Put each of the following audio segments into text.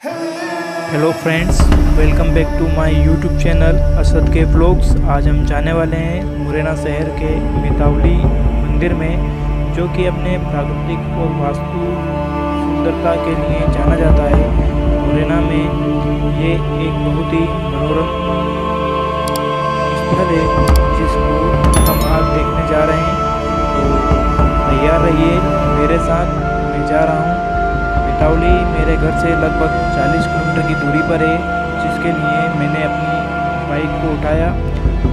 Hello friends, welcome back to my YouTube channel Asad के vlogs. आज हम जाने वाले हैं मुरैना शहर के मितावली मंदिर में, जो कि अपने प्राकृतिक और वास्तु सुंदरता के लिए जाना जाता है। मुरैना में ये एक बहुत ही मनोरम स्थल है जिसको हम आज देखने जा रहे हैं। तो तैयार रहिए मेरे साथ, मैं जा रहा हूँ। मितावली मेरे घर से लगभग 40 किलोमीटर की दूरी पर है, जिसके लिए मैंने अपनी बाइक को उठाया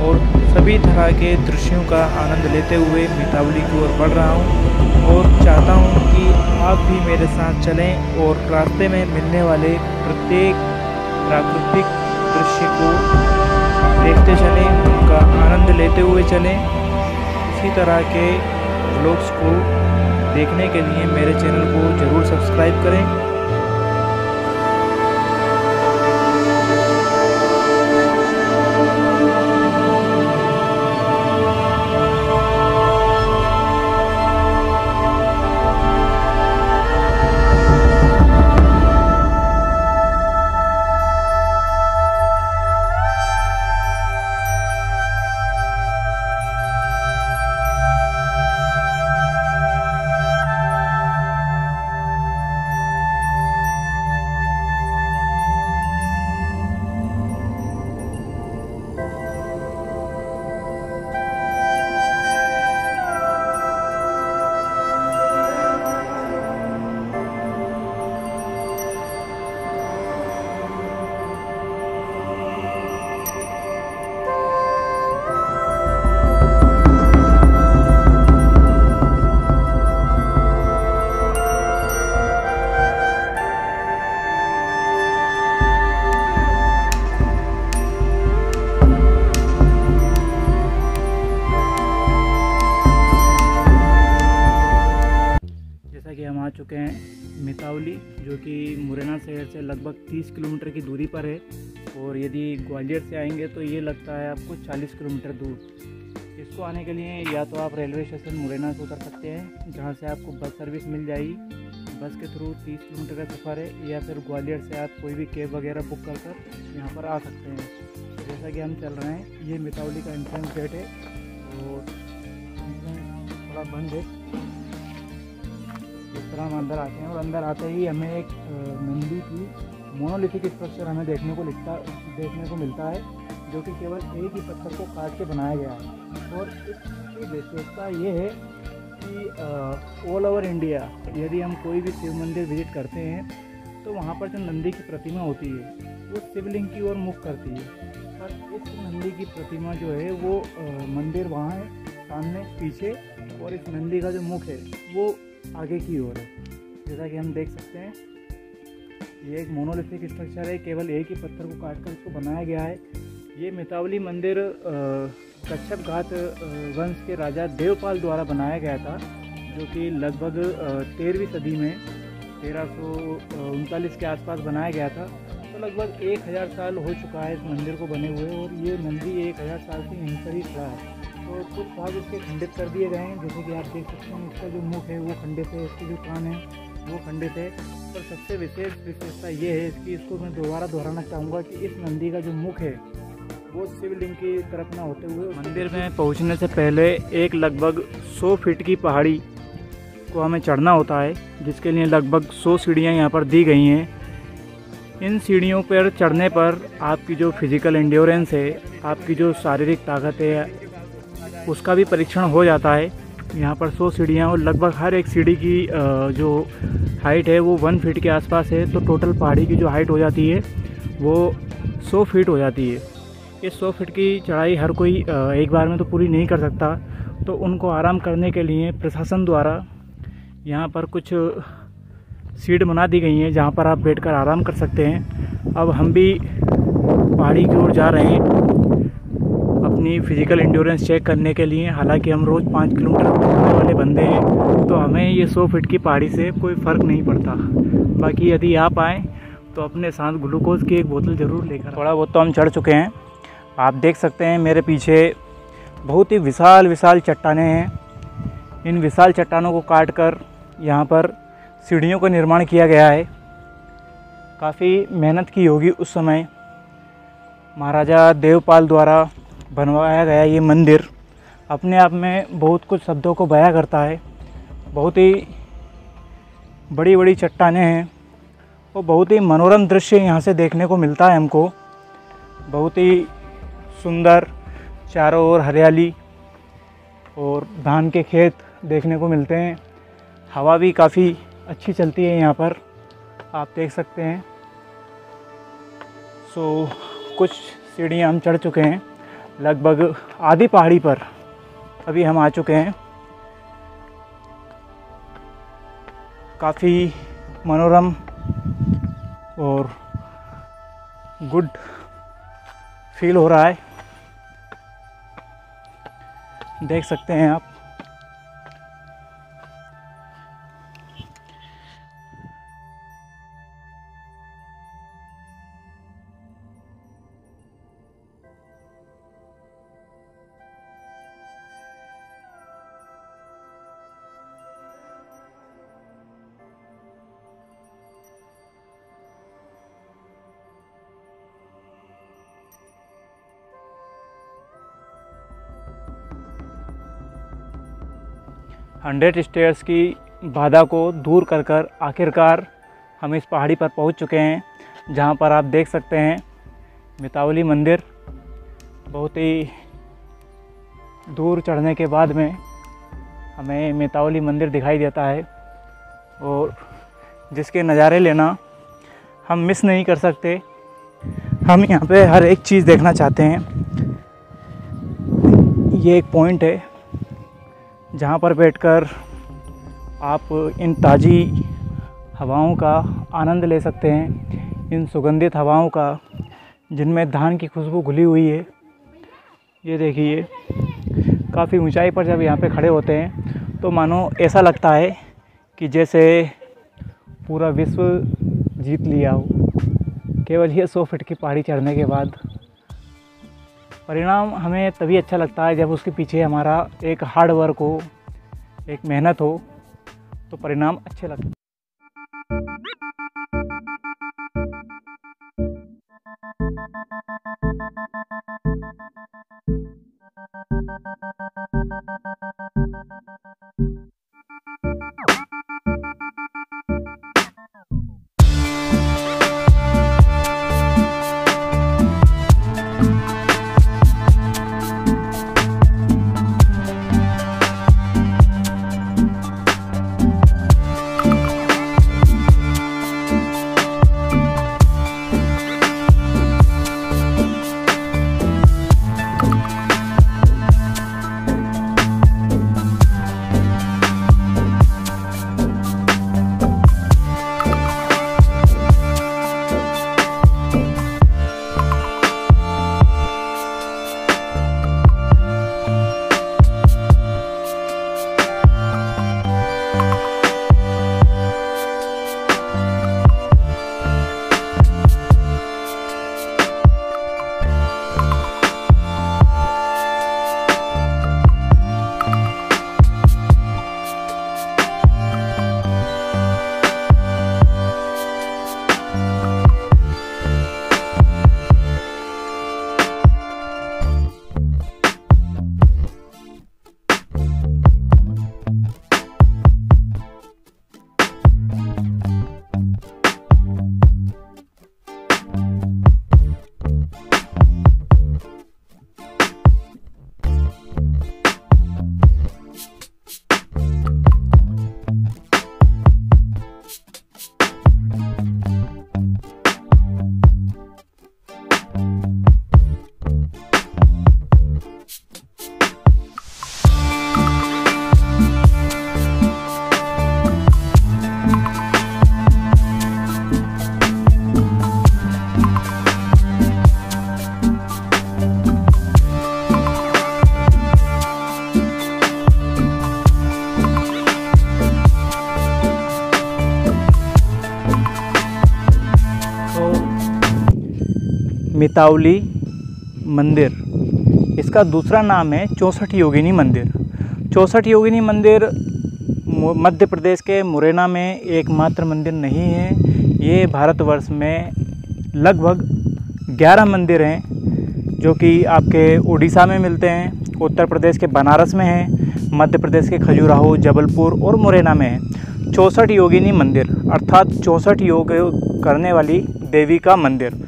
और सभी तरह के दृश्यों का आनंद लेते हुए मितावली की ओर बढ़ रहा हूँ। और चाहता हूँ कि आप भी मेरे साथ चलें और रास्ते में मिलने वाले प्रत्येक प्राकृतिक दृश्य को देखते चलें, उनका आनंद लेते हुए चलें। इसी तरह के व्लॉग्स को देखने के लिए मेरे चैनल को ज़रूर सब्सक्राइब करें। हम आ चुके हैं मितावली, जो कि मुरैना शहर से लगभग 30 किलोमीटर की दूरी पर है। और यदि ग्वालियर से आएंगे तो ये लगता है आपको 40 किलोमीटर दूर। इसको आने के लिए या तो आप रेलवे स्टेशन मुरैना से उतर सकते हैं, जहां से आपको बस सर्विस मिल जाएगी। बस के थ्रू 30 किलोमीटर का सफ़र है, या फिर ग्वालियर से आप कोई भी कैब वगैरह बुक कर यहाँ पर आ सकते हैं। तो जैसा कि हम चल रहे हैं, ये मितावली का एंट्रेंस गेट है और थोड़ा बंद है। इस तरह हम अंदर आते हैं और अंदर आते ही हमें एक नंदी की मोनोलिथिक स्ट्रक्चर हमें देखने को मिलता है, जो कि केवल एक ही पत्थर को काट के बनाया गया है। और इसकी विशेषता ये है कि ऑल ओवर इंडिया यदि हम कोई भी शिव मंदिर विजिट करते हैं तो वहाँ पर जो नंदी की प्रतिमा होती है वो शिवलिंग की ओर मुख करती है, पर इस नंदी की प्रतिमा जो है वो मंदिर वहाँ है सामने पीछे, और इस नंदी का जो मुख है वो आगे की ओर है। जैसा कि हम देख सकते हैं, ये एक मोनोलिथिक स्ट्रक्चर है, केवल एक ही पत्थर को काटकर इसको बनाया गया है। ये मितावली मंदिर कच्छप घाट वंश के राजा देवपाल द्वारा बनाया गया था, जो कि लगभग 13वीं सदी में 1339 के आसपास बनाया गया था। तो लगभग 1000 साल हो चुका है इस मंदिर को बने हुए, और ये मंदिर 1000 साल से यहीं पर ही खड़ा है। तो कुछ भाग इसके खंडित कर दिए गए हैं, जैसे कि आप देख सकते हैं इसका जो मुख है वो खंडित है, इसके जो कान है वो खंडित है। और सबसे विशेषता ये है इसकी, इसको मैं दोबारा दोहराना चाहूँगा कि इस नंदी का जो मुख है वो शिवलिंग की तरफ ना होते हुए मंदिर में पहुँचने से पहले एक लगभग 100 फीट की पहाड़ी को हमें चढ़ना होता है, जिसके लिए लगभग 100 सीढ़ियाँ यहाँ पर दी गई हैं। इन सीढ़ियों पर चढ़ने पर आपकी जो फिज़िकल एंड्योरेंस है, आपकी जो शारीरिक ताकत है, उसका भी परीक्षण हो जाता है। यहाँ पर 100 सीढ़ियाँ और लगभग हर एक सीढ़ी की जो हाइट है वो 1 फीट के आसपास है। तो टोटल पहाड़ी की जो हाइट हो जाती है वो 100 फीट हो जाती है। इस 100 फीट की चढ़ाई हर कोई एक बार में तो पूरी नहीं कर सकता, तो उनको आराम करने के लिए प्रशासन द्वारा यहाँ पर कुछ सीट बना दी गई हैं, जहाँ पर आप बैठकर आराम कर सकते हैं। अब हम भी पहाड़ी की ओर जा रहे हैं अपनी फ़िज़िकल एंड्योरेंस चेक करने के लिए। हालांकि हम रोज़ 5 किलोमीटर घूमने वाले बंदे हैं, तो हमें ये 100 फीट की पहाड़ी से कोई फ़र्क नहीं पड़ता। बाकी यदि आप आएँ तो अपने साथ ग्लूकोज़ की एक बोतल ज़रूर लेकर। थोड़ा बहुत तो हम चढ़ चुके हैं, आप देख सकते हैं मेरे पीछे बहुत ही विशाल चट्टानें हैं। इन विशाल चट्टानों को काट कर यहाँ पर सीढ़ियों का निर्माण किया गया है। काफ़ी मेहनत की होगी उस समय। महाराजा देवपाल द्वारा बनवाया गया ये मंदिर अपने आप में बहुत कुछ शब्दों को बयां करता है। बहुत ही बड़ी बड़ी चट्टानें हैं और बहुत ही मनोरम दृश्य यहाँ से देखने को मिलता है हमको। बहुत ही सुंदर, चारों ओर हरियाली और धान के खेत देखने को मिलते हैं। हवा भी काफ़ी अच्छी चलती है यहाँ पर, आप देख सकते हैं। कुछ सीढ़ियाँ हम चढ़ चुके हैं, लगभग आधी पहाड़ी पर अभी हम आ चुके हैं। काफ़ी मनोरम और गुड फील हो रहा है, देख सकते हैं आप। हंड्रेड स्टेयर्स की बाधा को दूर कर आखिरकार हम इस पहाड़ी पर पहुंच चुके हैं, जहां पर आप देख सकते हैं मितावली मंदिर। बहुत ही दूर चढ़ने के बाद में हमें मितावली मंदिर दिखाई देता है और जिसके नज़ारे लेना हम मिस नहीं कर सकते। हम यहाँ पे हर एक चीज़ देखना चाहते हैं। ये एक पॉइंट है जहाँ पर बैठकर आप इन ताज़ी हवाओं का आनंद ले सकते हैं, इन सुगंधित हवाओं का जिनमें धान की खुशबू घुली हुई है। ये देखिए, काफ़ी ऊंचाई पर जब यहाँ पे खड़े होते हैं तो मानो ऐसा लगता है कि जैसे पूरा विश्व जीत लिया हो, केवल ये 100 फीट की पहाड़ी चढ़ने के बाद। परिणाम हमें तभी अच्छा लगता है जब उसके पीछे हमारा एक हार्ड वर्क हो, एक मेहनत हो, तो परिणाम अच्छे लगते हैं। मितावली मंदिर, इसका दूसरा नाम है 64 योगिनी मंदिर। 64 योगिनी मंदिर मध्य प्रदेश के मुरैना में एकमात्र मंदिर नहीं है। ये भारतवर्ष में लगभग 11 मंदिर हैं, जो कि आपके उड़ीसा में मिलते हैं, उत्तर प्रदेश के बनारस में हैं, मध्य प्रदेश के खजुराहो, जबलपुर और मुरैना में है। 64 योगिनी मंदिर अर्थात 64 योग करने वाली देवी का मंदिर।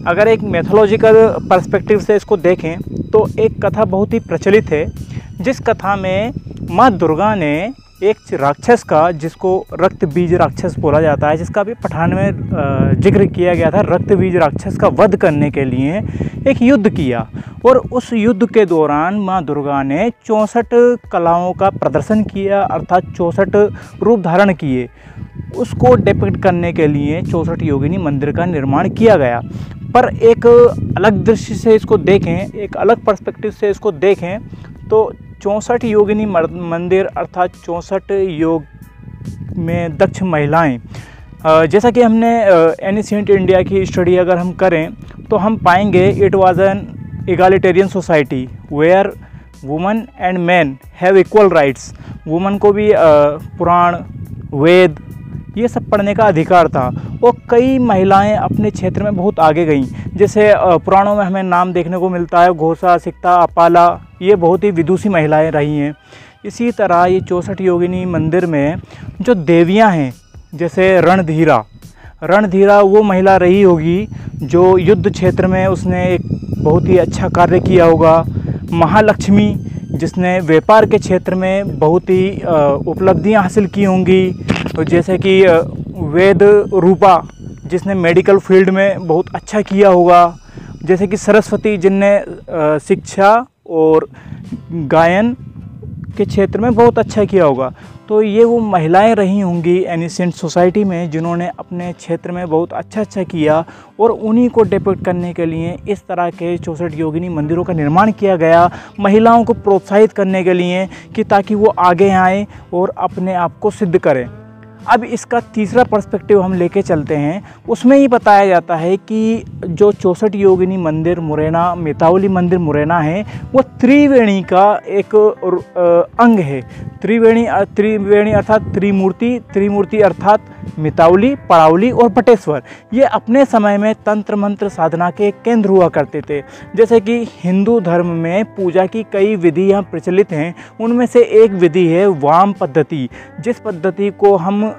अगर एक मैथोलॉजिकल पर्सपेक्टिव से इसको देखें तो एक कथा बहुत ही प्रचलित है, जिस कथा में माँ दुर्गा ने एक राक्षस का, जिसको रक्त बीज राक्षस बोला जाता है, जिसका भी पठान में जिक्र किया गया था, रक्त बीज राक्षस का वध करने के लिए एक युद्ध किया। और उस युद्ध के दौरान माँ दुर्गा ने 64 कलाओं का प्रदर्शन किया, अर्थात 64 रूप धारण किए। उसको डिपिक्ट करने के लिए 64 योगिनी मंदिर का निर्माण किया गया। पर एक अलग दृष्टि से इसको देखें, एक अलग पर्सपेक्टिव से इसको देखें तो 64 योगिनी मंदिर अर्थात 64 योग में दक्ष महिलाएं, जैसा कि हमने एनिशिएंट इंडिया की स्टडी अगर हम करें तो हम पाएंगे it was an egalitarian society where women and man have equal rights. Women को भी पुराण, वेद ये सब पढ़ने का अधिकार था। और कई महिलाएं अपने क्षेत्र में बहुत आगे गईं, जैसे पुराणों में हमें नाम देखने को मिलता है घोषा, सिक्ता, अपाला, ये बहुत ही विदुषी महिलाएं रही हैं। इसी तरह ये 64 योगिनी मंदिर में जो देवियां हैं, जैसे रणधीरा वो महिला रही होगी जो युद्ध क्षेत्र में उसने एक बहुत ही अच्छा कार्य किया होगा। महालक्ष्मी, जिसने व्यापार के क्षेत्र में बहुत ही उपलब्धियां हासिल की होंगी, तो जैसे कि वेद रूपा, जिसने मेडिकल फील्ड में बहुत अच्छा किया होगा। जैसे कि सरस्वती, जिनने शिक्षा और गायन के क्षेत्र में बहुत अच्छा किया होगा। तो ये वो महिलाएं रही होंगी एनिशिएंट सोसाइटी में, जिन्होंने अपने क्षेत्र में बहुत अच्छा किया। और उन्हीं को डिपिक्ट करने के लिए इस तरह के 64 योगिनी मंदिरों का निर्माण किया गया, महिलाओं को प्रोत्साहित करने के लिए, कि ताकि वो आगे आएँ और अपने आप को सिद्ध करें। अब इसका तीसरा पर्सपेक्टिव हम लेके चलते हैं। उसमें ही बताया जाता है कि जो 64 योगिनी मंदिर मुरैना, मितावली मंदिर मुरैना है, वो त्रिवेणी का एक अंग है। त्रिवेणी अर्थात त्रिमूर्ति अर्थात मितावली, पड़ावली और बटेश्वर। ये अपने समय में तंत्र मंत्र साधना के केंद्र हुआ करते थे। जैसे कि हिंदू धर्म में पूजा की कई विधियाँ प्रचलित हैं, उनमें से एक विधि है वाम पद्धति, जिस पद्धति को हम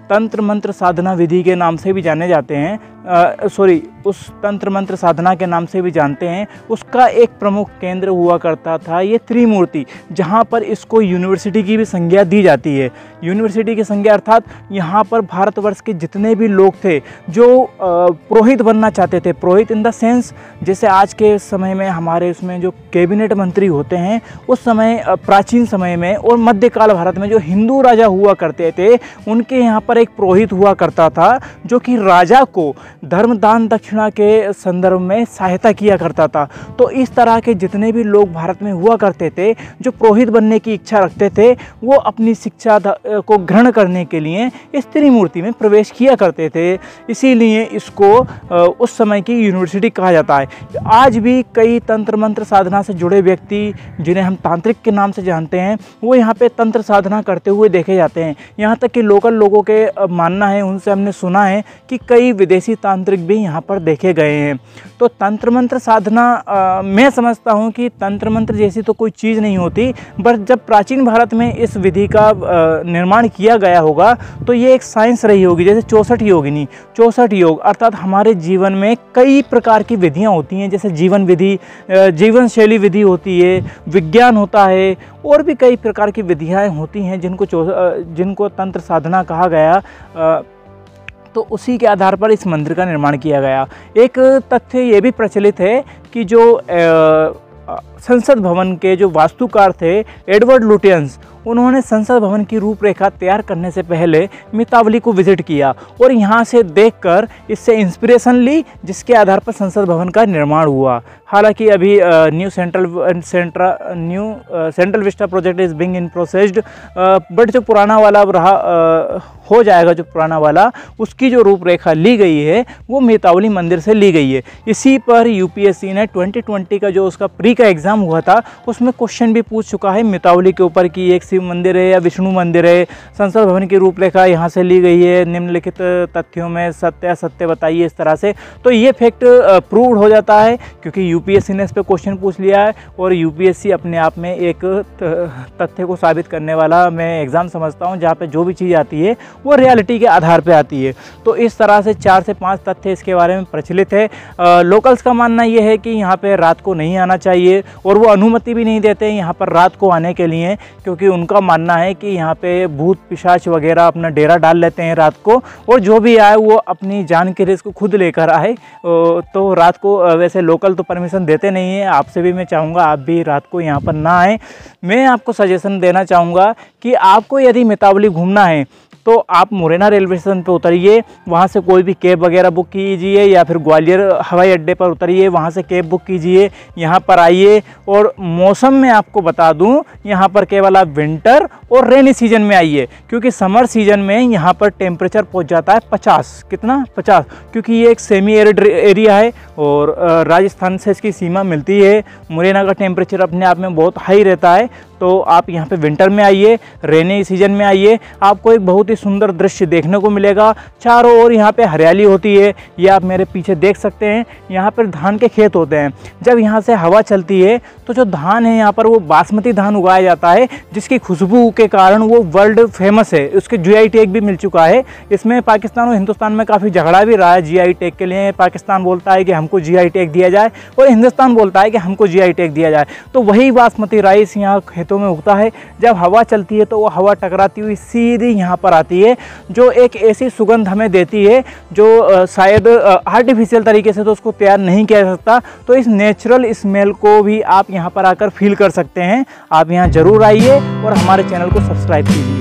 तंत्र मंत्र साधना विधि के नाम से भी जाने जाते हैं, उस तंत्र मंत्र साधना के नाम से भी जानते हैं। उसका एक प्रमुख केंद्र हुआ करता था ये त्रिमूर्ति, जहाँ पर इसको यूनिवर्सिटी की भी संज्ञा दी जाती है। यूनिवर्सिटी की संज्ञा अर्थात यहाँ पर भारतवर्ष के जितने भी लोग थे जो पुरोहित बनना चाहते थे, पुरोहित इन द सेंस जैसे आज के समय में हमारे उसमें जो कैबिनेट मंत्री होते हैं, उस समय प्राचीन समय में और मध्यकाल भारत में जो हिंदू राजा हुआ करते थे, उनके यहाँ पर एक पुरोहित हुआ करता था, जो कि राजा को धर्म दान दक्षिणा के संदर्भ में सहायता किया करता था। तो इस तरह के जितने भी लोग भारत में हुआ करते थे, जो पुरोहित बनने की इच्छा रखते थे, वो अपनी शिक्षा को ग्रहण करने के लिए इस त्रिमूर्ति में प्रवेश किया करते थे। इसीलिए इसको उस समय की यूनिवर्सिटी कहा जाता है। आज भी कई तंत्र मंत्र साधना से जुड़े व्यक्ति, जिन्हें हम तांत्रिक के नाम से जानते हैं, वो यहाँ पे तंत्र साधना करते हुए देखे जाते हैं। यहाँ तक कि लोकल लोगों के मानना है, उनसे हमने सुना है कि कई विदेशी तांत्रिक भी यहाँ पर देखे गए हैं। तो तंत्र मंत्र साधना मैं समझता हूँ कि तंत्र मंत्र जैसी तो कोई चीज़ नहीं होती, बट जब प्राचीन भारत में इस विधि का निर्माण किया गया होगा तो ये एक साइंस रही होगी। जैसे 64 योगिनी, 64 योग अर्थात हमारे जीवन में कई प्रकार की विधियाँ होती हैं, जैसे जीवन विधि, जीवन शैली विधि होती है, विज्ञान होता है, और भी कई प्रकार की विधियाँ होती हैं जिनको तंत्र साधना कहा गया। तो उसी के आधार पर इस मंदिर का निर्माण किया गया। एक तथ्य ये भी प्रचलित है कि जो संसद भवन के जो वास्तुकार थे एडवर्ड लुटियंस, उन्होंने संसद भवन की रूपरेखा तैयार करने से पहले मितावली को विजिट किया और यहाँ से देखकर इससे इंस्पिरेशन ली, जिसके आधार पर संसद भवन का निर्माण हुआ। हालांकि अभी new central Vista project is being in processed, but जो पुराना वाला रहा हो जाएगा, जो पुराना वाला उसकी जो रूपरेखा ली गई है वो मितावली मंदिर से ली गई है। इसी पर यूपीएससी ने 2020 का जो उसका प्री का एग्ज़ाम हुआ था, उसमें क्वेश्चन भी पूछ चुका है मितावली के ऊपर कि एक शिव मंदिर है या विष्णु मंदिर है। संसद भवन की रूपरेखा यहाँ से ली गई है, निम्नलिखित तथ्यों में सत्य असत्य बताइए, इस तरह से। तो ये फैक्ट प्रूव्ड हो जाता है क्योंकि यूपीएससी ने इस पर क्वेश्चन पूछ लिया है और यूपीएससी अपने आप में एक तथ्य को साबित करने वाला मैं एग्ज़ाम समझता हूँ, जहाँ पे जो भी चीज़ आती है वो रियलिटी के आधार पे आती है। तो इस तरह से 4 से 5 तथ्य इसके बारे में प्रचलित है। लोकल्स का मानना ये है कि यहाँ पे रात को नहीं आना चाहिए और वो अनुमति भी नहीं देते यहाँ पर रात को आने के लिए, क्योंकि उनका मानना है कि यहाँ पे भूत पिशाच वगैरह अपना डेरा डाल लेते हैं रात को, और जो भी आए वो अपनी जान के रिस्क खुद लेकर आए। तो रात को वैसे लोकल तो परमिशन देते नहीं है। आपसे भी मैं चाहूँगा आप भी रात को यहाँ पर ना आए। मैं आपको सजेशन देना चाहूँगा कि आपको यदि मितावली घूमना है तो आप मुरैना रेलवे स्टेशन पर उतरिए, वहाँ से कोई भी कैब वगैरह बुक कीजिए या फिर ग्वालियर हवाई अड्डे पर उतरिए, वहाँ से कैब बुक कीजिए, यहाँ पर आइए। और मौसम में आपको बता दूँ, यहाँ पर केवल आप विंटर और रेनी सीजन में आइए, क्योंकि समर सीजन में यहाँ पर टेम्परेचर पहुँच जाता है 50, कितना 50, क्योंकि ये एक सेमी एरिड एरिया है और राजस्थान से इसकी सीमा मिलती है। मुरैना का टेम्परेचर अपने आप में बहुत हाई रहता है। तो आप यहाँ पे विंटर में आइए, रेनी सीजन में आइए, आपको एक बहुत ही सुंदर दृश्य देखने को मिलेगा। चारों ओर यहाँ पे हरियाली होती है। ये आप मेरे पीछे देख सकते हैं, यहाँ पर धान के खेत होते हैं। जब यहाँ से हवा चलती है तो जो धान है यहाँ पर वो बासमती धान उगाया जाता है, जिसकी खुशबू के कारण वो वर्ल्ड फेमस है। उसके जीआई टैग भी मिल चुका है। इसमें पाकिस्तान और हिंदुस्तान में काफ़ी झगड़ा भी रहा है जीआई टैग के लिए। पाकिस्तान बोलता है कि हमको जीआई टैग दिया जाए और हिंदुस्तान बोलता है कि हमको जीआई टैग दिया जाए। तो वही बासमती राइस यहाँ खेतों में उगता है। जब हवा चलती है तो वो हवा टकराती हुई सीधी यहाँ पर आती है, जो एक ऐसी सुगंध हमें देती है जो शायद आर्टिफिशियल तरीके से तो उसको तैयार नहीं किया जा सकता। तो इस नेचुरल स्मेल को भी आप यहाँ पर आकर फील कर सकते हैं। आप यहाँ ज़रूर आइए और हमारे चैनल को सब्सक्राइब कीजिए।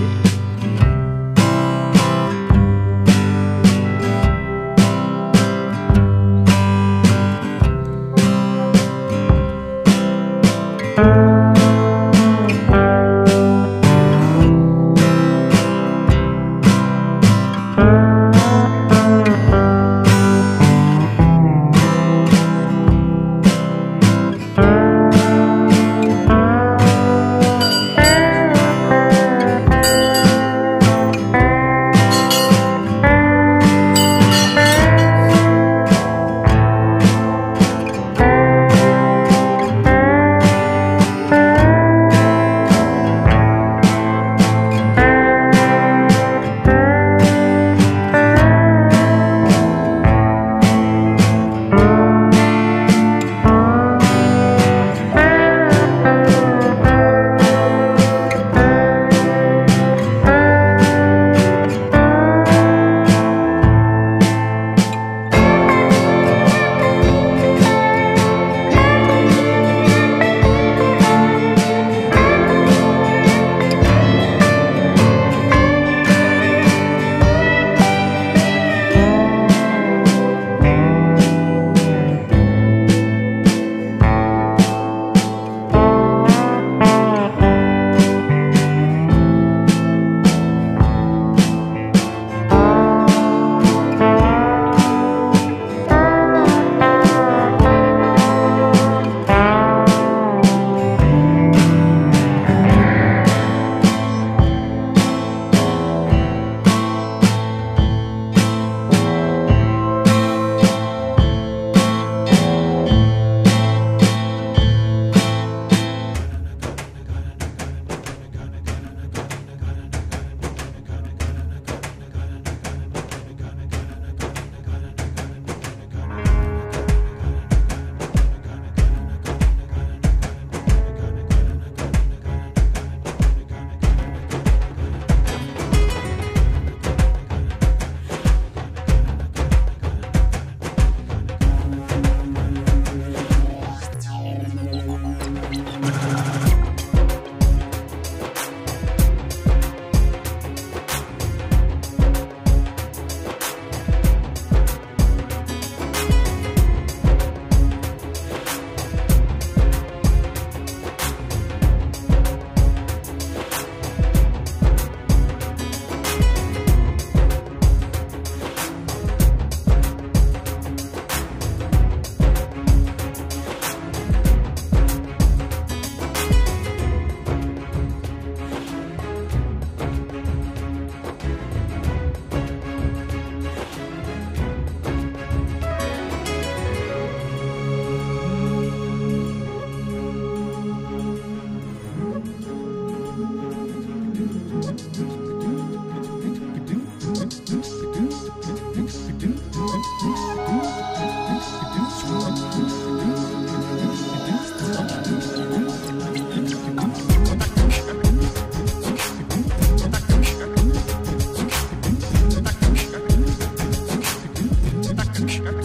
think